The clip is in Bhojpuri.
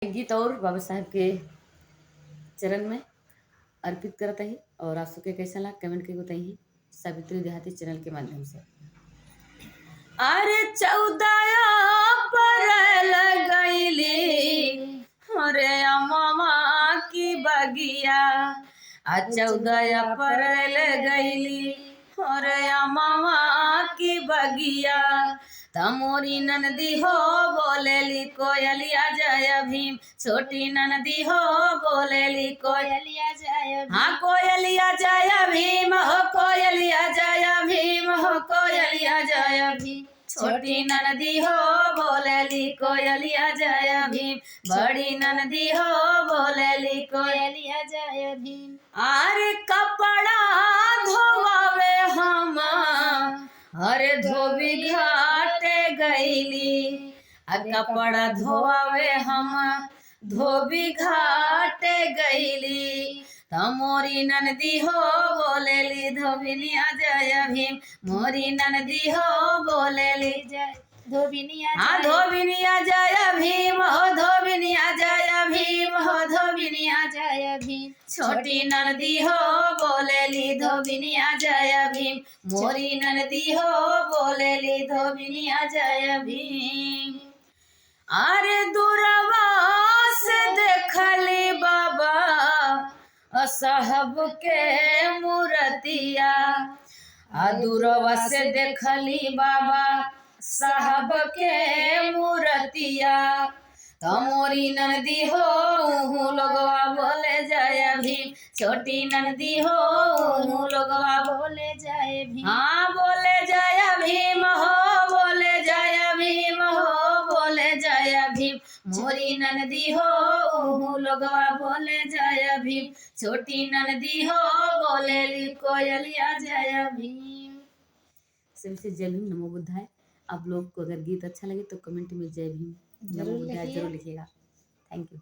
एक गीत और बाबा साहेब के चरण में अर्पित करत ही और आप सबके कैसा लगा कमेंट करके बताइए सावित्री देहाती चैनल के माध्यम से। अरे 14 अप्रैल गईली अरे अम्मा की बगिया 14 अप्रैल गईली अरे अम्मा की बगिया तमोरी ननदी हो बोलेली कोयलिया जय भीम छोटी ननदी हो बोलेली कोयलिया जय भीम। हाँ कोयलिया जय भीम हो कोयलिया जय भीम हो कोयलिया जय भीम छोटी ननदी हो बोलेली कोयलिया जय भीम बड़ी ननदी हो बोलेली कोयलिया जय भीम। अरे कपड़ा धोवावे हम अरे धोबी घाटे गईली कपड़ा धोआवे हम धोबी घाटे गईली मोरी ननदी हो बोलेली धोबिनिया जय भीम मोरी ननदी हो बोलेली जय धोबिनिया। हाँ धोबिनिया जय भीम हो धोबिनिया जय भीम हो धोबिनिया जय भीम छोटी ननदी हो बोलेली धोबिनिया जय भीम मोरी ननदी हो बोलेली धोबिनिया जय भीम। अरे दूरवा से देखली बाबा साहब के मूर्तिया दूरवा से देखली बाबा साहब के मूर्तिया तमोरी ननदी हो लोगवा बोले जय भीम छोटी ननदी हो लोगवा बोले जय भीम। हाँ बोले जय भीम हो बोले जय भीम हो बोले जय भीम मोरी ननदी हो लोगवा बोले जय भीम छोटी ननदी हो बोलेली कोयलिया जय भीम। सभी से जय भीम नमो बुद्धाय। आप लोग को अगर गीत अच्छा लगे तो कमेंट में जय भीम नमो बुद्धाय जरूर लिखिएगा। Thank you.